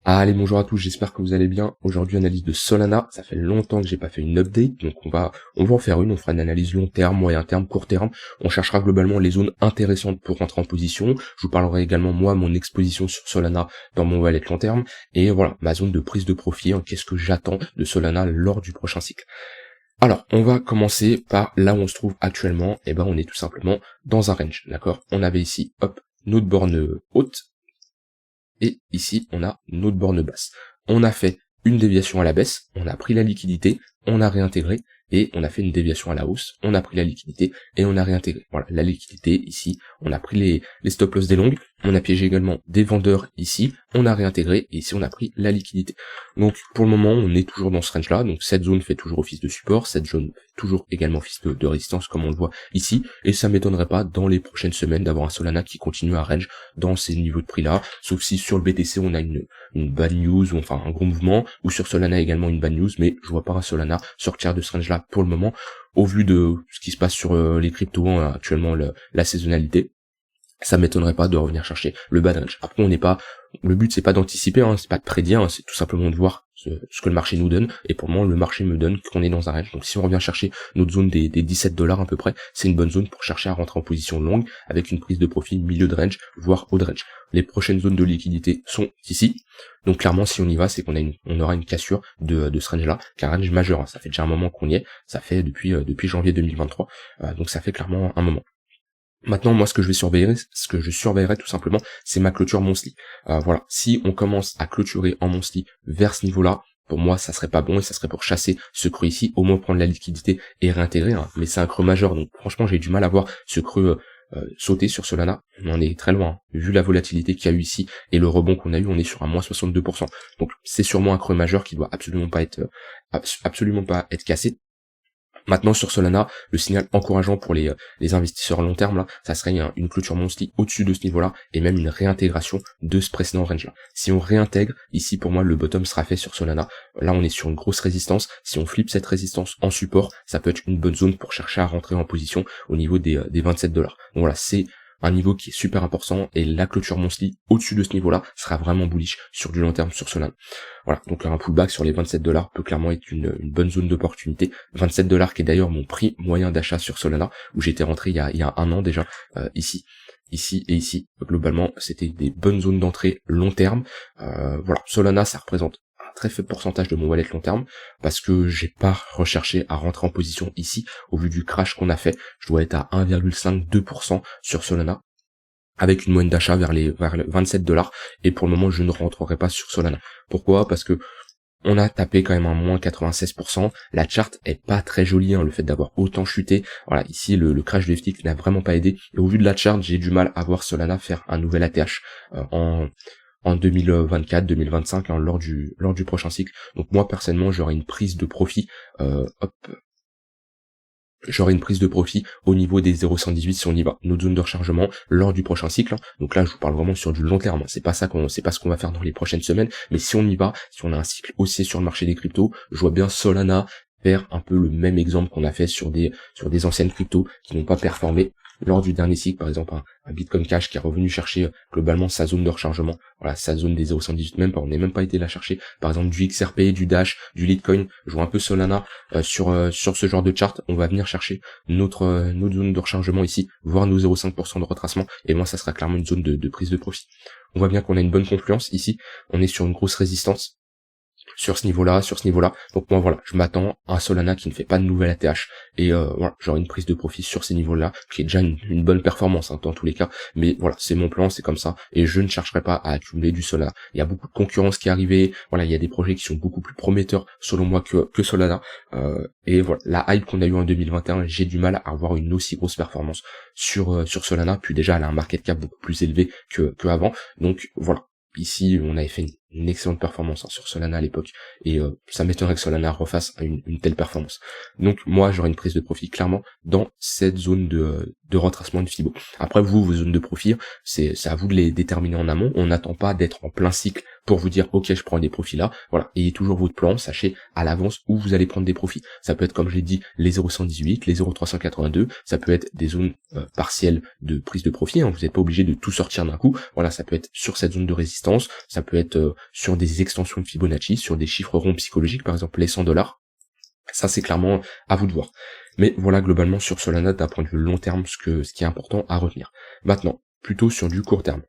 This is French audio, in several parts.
Allez, bonjour à tous, j'espère que vous allez bien. Aujourd'hui, analyse de Solana. Ça fait longtemps que j'ai pas fait une update, donc on va en faire une. On fera une analyse long terme, moyen terme, court terme. On cherchera globalement les zones intéressantes pour rentrer en position. Je vous parlerai également, moi, mon exposition sur Solana dans mon wallet long terme. Et voilà, ma zone de prise de profit, hein, qu'est-ce que j'attends de Solana lors du prochain cycle. Alors, on va commencer par là où on se trouve actuellement. Et ben, on est tout simplement dans un range, d'accord? On avait ici, hop, notre borne haute. Et ici, on a notre borne basse. On a fait une déviation à la baisse, on a pris la liquidité, on a réintégré, et on a fait une déviation à la hausse, on a pris la liquidité, et on a réintégré. Voilà, la liquidité, ici, on a pris les stop loss des longues, on a piégé également des vendeurs ici, on a réintégré, et ici on a pris la liquidité. Donc pour le moment, on est toujours dans ce range-là, donc cette zone fait toujours office de support, cette zone fait toujours également office de résistance, comme on le voit ici, et ça m'étonnerait pas dans les prochaines semaines d'avoir un Solana qui continue à range dans ces niveaux de prix-là, sauf si sur le BTC on a une bad news, ou enfin un gros mouvement, ou sur Solana également une bad news, mais je vois pas un Solana sortir de ce range-là pour le moment, au vu de ce qui se passe sur les cryptos, actuellement la saisonnalité. Ça m'étonnerait pas de revenir chercher le bad range. Après, le but c'est pas d'anticiper, hein, c'est pas de prédire, hein, c'est tout simplement de voir ce que le marché nous donne, et pour le moment le marché me donne qu'on est dans un range. Donc si on revient chercher notre zone des 17 $ à peu près, c'est une bonne zone pour chercher à rentrer en position longue, avec une prise de profit milieu de range, voire haut de range. Les prochaines zones de liquidité sont ici, donc clairement si on y va, c'est on aura une cassure de ce range là, qui est un range majeur, hein. Ça fait déjà un moment qu'on y est, ça fait depuis janvier 2023, donc ça fait clairement un moment. Maintenant, moi, ce que je surveillerai tout simplement, c'est ma clôture monthly. Voilà, si on commence à clôturer en monthly vers ce niveau-là, pour moi, ça serait pas bon, et ça serait pour chasser ce creux ici, au moins prendre la liquidité et réintégrer, hein. Mais c'est un creux majeur, donc franchement, j'ai du mal à voir ce creux sauter sur Solana. On en est très loin, hein. Vu la volatilité qu'il y a eu ici et le rebond qu'on a eu, on est sur un moins 62%. Donc c'est sûrement un creux majeur qui doit absolument pas être cassé. Maintenant sur Solana, le signal encourageant pour les investisseurs long terme là, ça serait une clôture monthly au-dessus de ce niveau-là, et même une réintégration de ce précédent range là. Si on réintègre, ici pour moi le bottom sera fait sur Solana. Là on est sur une grosse résistance. Si on flippe cette résistance en support, ça peut être une bonne zone pour chercher à rentrer en position au niveau des 27 $. Donc voilà, c'est un niveau qui est super important, et la clôture monthly au-dessus de ce niveau-là sera vraiment bullish sur du long terme sur Solana. Voilà, donc un pullback sur les 27 $ peut clairement être une bonne zone d'opportunité. 27 $ qui est d'ailleurs mon prix moyen d'achat sur Solana, où j'étais rentré il y a un an déjà, ici et ici. Globalement, c'était des bonnes zones d'entrée long terme. Voilà, Solana, ça représente un très faible pourcentage de mon wallet long terme, parce que j'ai pas recherché à rentrer en position ici. Au vu du crash qu'on a fait, je dois être à 1,5-2% sur Solana, avec une moyenne d'achat vers les 27 $, et pour le moment je ne rentrerai pas sur Solana. Pourquoi? Parce que on a tapé quand même un moins 96%, la charte est pas très jolie, hein, le fait d'avoir autant chuté. Voilà, ici le crash de FTX n'a vraiment pas aidé, et au vu de la charte, j'ai du mal à voir Solana faire un nouvel ATH en 2024-2025, hein, lors du prochain cycle. Donc moi personnellement j'aurai une prise de profit j'aurai une prise de profit au niveau des 0,118 si on y va, notre zone de rechargement lors du prochain cycle. Donc là je vous parle vraiment sur du long terme, hein. C'est pas ce qu'on va faire dans les prochaines semaines, mais si on y va, si on a un cycle haussier sur le marché des cryptos, je vois bien Solana faire un peu le même exemple qu'on a fait sur des anciennes cryptos qui n'ont pas performé lors du dernier cycle. Par exemple un Bitcoin Cash qui est revenu chercher globalement sa zone de rechargement, voilà, sa zone des 0,118, même pas, on n'est même pas été la chercher. Par exemple du XRP, du Dash, du Litecoin, je vois un peu Solana sur ce genre de chart. On va venir chercher notre zone de rechargement ici, voire nos 0,5% de retracement, et moi ça sera clairement une zone de prise de profit. On voit bien qu'on a une bonne confluence ici, on est sur une grosse résistance sur ce niveau-là. Donc moi voilà, je m'attends à un Solana qui ne fait pas de nouvelle ATH, et voilà, j'aurai une prise de profit sur ces niveaux-là, qui est déjà une bonne performance, hein, dans tous les cas, mais voilà, c'est mon plan, c'est comme ça, et je ne chercherai pas à accumuler du Solana. Il y a beaucoup de concurrence qui est arrivée, voilà, il y a des projets qui sont beaucoup plus prometteurs selon moi que Solana, et voilà, la hype qu'on a eu en 2021, j'ai du mal à avoir une aussi grosse performance sur Solana, puis déjà elle a un market cap beaucoup plus élevé que avant, donc voilà. Ici, on avait fait une excellente performance, hein, sur Solana à l'époque, et ça m'étonnerait que Solana refasse une telle performance. Donc moi, j'aurai une prise de profit clairement dans cette zone de retracement de Fibo. Après, vos zones de profit, c'est à vous de les déterminer en amont. On n'attend pas d'être en plein cycle pour vous dire ok, je prends des profits là. Voilà, ayez toujours votre plan, sachez à l'avance où vous allez prendre des profits. Ça peut être, comme je l'ai dit, les 0,118, les 0,382, ça peut être des zones partielles de prise de profit, hein. Vous n'êtes pas obligé de tout sortir d'un coup. Voilà, ça peut être sur cette zone de résistance, ça peut être sur des extensions de Fibonacci, sur des chiffres ronds psychologiques, par exemple les 100 $. Ça, c'est clairement à vous de voir. Mais voilà, globalement, sur Solana, d'un point de vue long terme, ce qui est important à retenir. Maintenant, plutôt sur du court terme.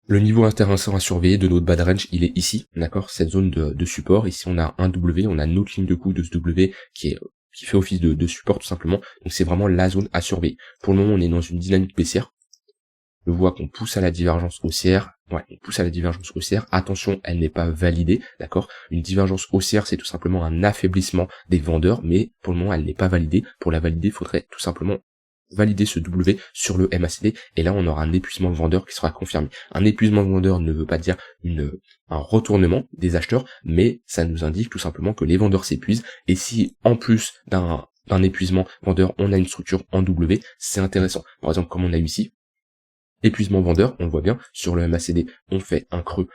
Le niveau intéressant à surveiller de notre bad range, il est ici, d'accord, cette zone de support. Ici, on a un W, on a notre ligne de coup de ce W qui fait office de support tout simplement. Donc c'est vraiment la zone à surveiller. Pour le moment, on est dans une dynamique baissière. Je vois qu'on pousse à la divergence haussière. Ouais, on pousse à la divergence haussière. Attention, elle n'est pas validée, d'accord. Une divergence haussière, c'est tout simplement un affaiblissement des vendeurs, mais pour le moment, elle n'est pas validée. Pour la valider, il faudrait tout simplement valider ce W sur le MACD, et là on aura un épuisement de vendeur qui sera confirmé. Un épuisement de vendeur ne veut pas dire un retournement des acheteurs, mais ça nous indique tout simplement que les vendeurs s'épuisent, et si en plus d'un épuisement vendeur, on a une structure en W, c'est intéressant. Par exemple, comme on a eu ici, épuisement vendeur, on le voit bien, sur le MACD, on fait un creux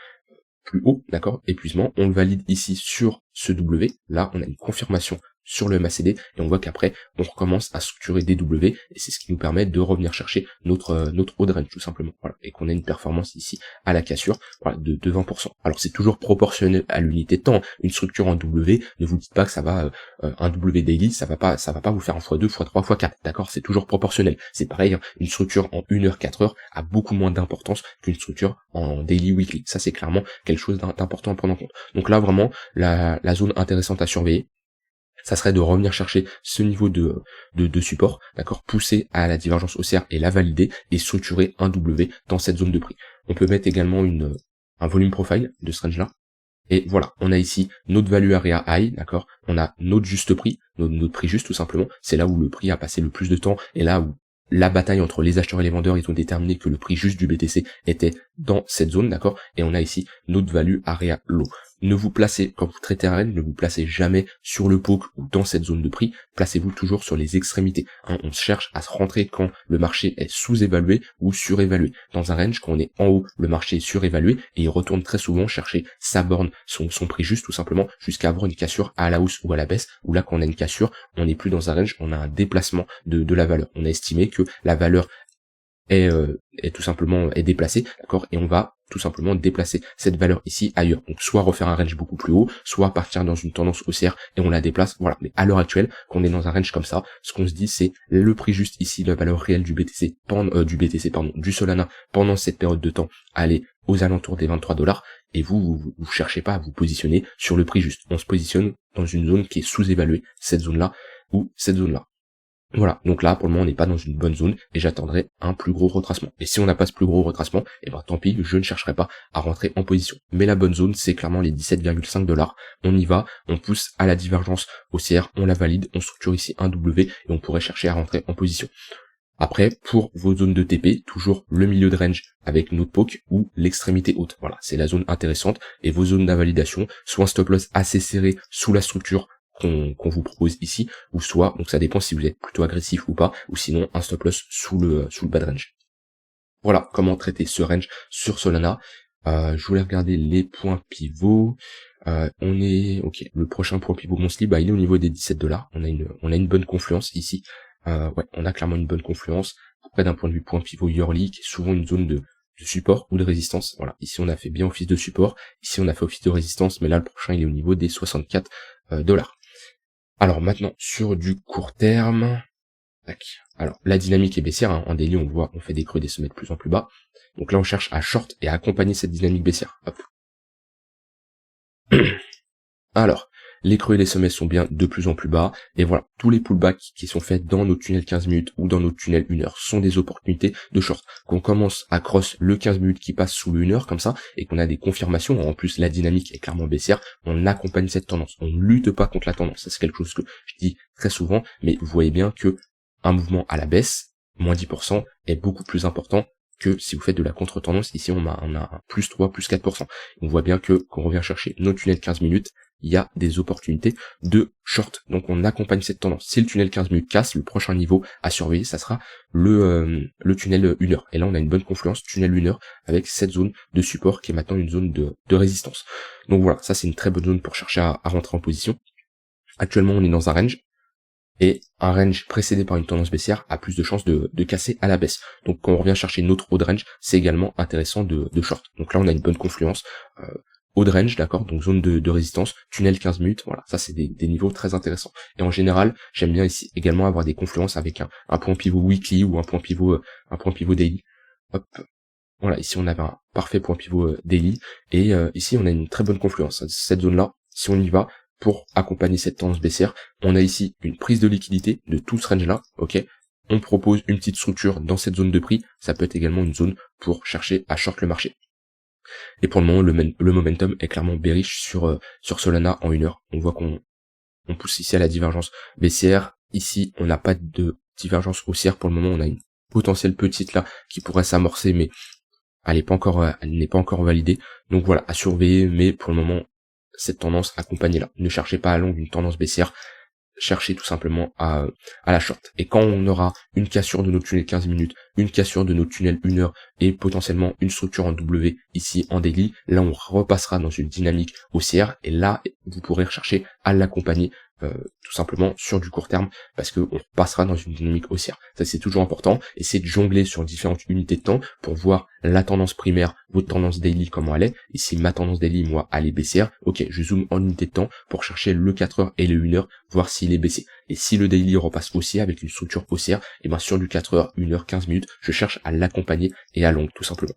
plus haut, d'accord, épuisement, on le valide ici sur ce W, là on a une confirmation sur le MACD, et on voit qu'après, on recommence à structurer des W, et c'est ce qui nous permet de revenir chercher notre haut de range, tout simplement, voilà, et qu'on a une performance ici à la cassure, voilà, de 20%. Alors c'est toujours proportionnel à l'unité de temps, une structure en W, ne vous dites pas que ça va, un W daily, ça va pas vous faire un x2, x3, x4, d'accord, c'est toujours proportionnel. C'est pareil, hein, une structure en 1 heure, 4 heures a beaucoup moins d'importance qu'une structure en daily, weekly. Ça c'est clairement quelque chose d'important à prendre en compte. Donc là vraiment, la zone intéressante à surveiller, ça serait de revenir chercher ce niveau de support, d'accord, pousser à la divergence haussière et la valider, et structurer un W dans cette zone de prix. On peut mettre également un volume profile de ce range là, et voilà, on a ici notre value area high, d'accord, on a notre juste prix, notre prix juste tout simplement, c'est là où le prix a passé le plus de temps, et là où la bataille entre les acheteurs et les vendeurs, ils ont déterminé que le prix juste du BTC était dans cette zone, d'accord, et on a ici notre value area low. Ne vous placez, quand vous traitez un range, ne vous placez jamais sur le poke ou dans cette zone de prix, placez-vous toujours sur les extrémités. Hein, on cherche à se rentrer quand le marché est sous-évalué ou surévalué. Dans un range, quand on est en haut, le marché est surévalué, et il retourne très souvent chercher sa borne, son prix juste tout simplement, jusqu'à avoir une cassure à la hausse ou à la baisse, où là quand on a une cassure, on n'est plus dans un range, on a un déplacement de la valeur. On a estimé que la valeur est tout simplement déplacée, d'accord, et on va tout simplement déplacer cette valeur ici ailleurs. Donc soit refaire un range beaucoup plus haut, soit partir dans une tendance haussière et on la déplace, voilà. Mais à l'heure actuelle, quand on est dans un range comme ça, ce qu'on se dit c'est le prix juste ici, la valeur réelle du BTC, du Solana pendant cette période de temps, aller aux alentours des 23 $, et vous cherchez pas à vous positionner sur le prix juste. On se positionne dans une zone qui est sous-évaluée, cette zone-là ou cette zone-là. Voilà, donc là pour le moment on n'est pas dans une bonne zone et j'attendrai un plus gros retracement. Et si on n'a pas ce plus gros retracement, et ben tant pis, je ne chercherai pas à rentrer en position. Mais la bonne zone c'est clairement les 17,5 $. On y va, on pousse à la divergence haussière, on la valide, on structure ici un W et on pourrait chercher à rentrer en position. Après, pour vos zones de TP, toujours le milieu de range avec notre poke ou l'extrémité haute. Voilà, c'est la zone intéressante. Et vos zones d'invalidation, soit un stop loss assez serré sous la structure qu'on vous propose ici, ou soit, donc ça dépend si vous êtes plutôt agressif ou pas, ou sinon un stop loss sous le bad range. Voilà comment traiter ce range sur Solana. Je voulais regarder les points pivots. Ok, le prochain point pivot monthly, il est au niveau des 17 $. On a une bonne confluence ici. Ouais, on a clairement une bonne confluence. Après, d'un point de vue point pivot yearly, qui est souvent une zone de support ou de résistance. Voilà, ici on a fait bien office de support, ici on a fait office de résistance, mais là le prochain il est au niveau des 64 $. Alors maintenant, sur du court terme, tac. Alors la dynamique est baissière, hein. En daily on le voit, on fait des creux, des sommets de plus en plus bas. Donc là on cherche à short et à accompagner cette dynamique baissière. Hop. Alors, les creux et les sommets sont bien de plus en plus bas, et voilà, tous les pullbacks qui sont faits dans nos tunnels 15 minutes ou dans nos tunnels 1 heure sont des opportunités de short. Qu'on commence à cross le 15 minutes qui passe sous le 1 heure comme ça, et qu'on a des confirmations, en plus la dynamique est clairement baissière, on accompagne cette tendance, on ne lutte pas contre la tendance, ça c'est quelque chose que je dis très souvent, mais vous voyez bien que un mouvement à la baisse, moins 10%, est beaucoup plus important que si vous faites de la contre-tendance. Ici on a un plus 3, plus 4%. On voit bien que quand on revient chercher nos tunnels 15 minutes, il y a des opportunités de short. Donc on accompagne cette tendance. Si le tunnel 15 minutes casse, le prochain niveau à surveiller, ça sera le tunnel 1 heure. Et là on a une bonne confluence, tunnel 1 heure, avec cette zone de support qui est maintenant une zone de résistance. Donc voilà, ça c'est une très bonne zone pour chercher à rentrer en position. Actuellement on est dans un range. et un range précédé par une tendance baissière a plus de chances de casser à la baisse. Donc quand on revient chercher notre haut de range, c'est également intéressant de short. Donc là on a une bonne confluence. Haut de range, d'accord, donc zone de résistance, tunnel 15 minutes, voilà, ça c'est des niveaux très intéressants. Et en général, j'aime bien ici également avoir des confluences avec un point pivot weekly ou un point pivot daily. Hop, voilà, ici on avait un parfait point pivot daily, et ici on a une très bonne confluence. Cette zone-là, si on y va, pour accompagner cette tendance baissière, on a ici une prise de liquidité de tout ce range-là, ok. On propose une petite structure dans cette zone de prix, ça peut être également une zone pour chercher à short le marché. Et pour le moment, le momentum est clairement bearish sur Solana en 1 heure. On voit qu'on pousse ici à la divergence baissière. Ici, on n'a pas de divergence haussière pour le moment. On a une potentielle petite là qui pourrait s'amorcer, mais elle n'est pas encore validée. Donc voilà, à surveiller, mais pour le moment, cette tendance accompagnée là. Ne cherchez pas à long une tendance baissière. Chercher tout simplement à la short. Et quand on aura une cassure de notre tunnel 15 minutes, une cassure de notre tunnel 1 heure et potentiellement une structure en W ici en daily, là on repassera dans une dynamique haussière et là vous pourrez rechercher à l'accompagner tout simplement sur du court terme parce que on passera dans une dynamique haussière. Ça c'est toujours important, et c'est de jongler sur différentes unités de temps pour voir la tendance primaire, votre tendance daily comment elle est. Ici ma tendance daily moi elle est baissière, ok je zoome en unité de temps pour chercher le 4 heures et le 1 heure, voir s'il est baissé. Et si le daily repasse haussier avec une structure haussière, et bien sur du 4 heures, 1 heure, 15 minutes, je cherche à l'accompagner et à long tout simplement.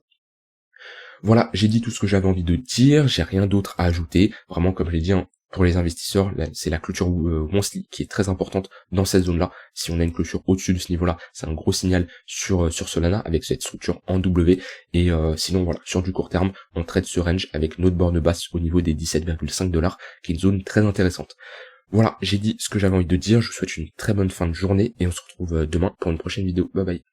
Voilà, j'ai dit tout ce que j'avais envie de dire, j'ai rien d'autre à ajouter. Vraiment, comme je l'ai dit, hein, pour les investisseurs, c'est la clôture monthly qui est très importante dans cette zone-là. Si on a une clôture au-dessus de ce niveau-là, c'est un gros signal sur Solana avec cette structure en W. Et sinon, voilà, sur du court terme, on traite ce range avec notre borne basse au niveau des 17,5$, qui est une zone très intéressante. Voilà, j'ai dit ce que j'avais envie de dire. Je vous souhaite une très bonne fin de journée et on se retrouve demain pour une prochaine vidéo. Bye bye.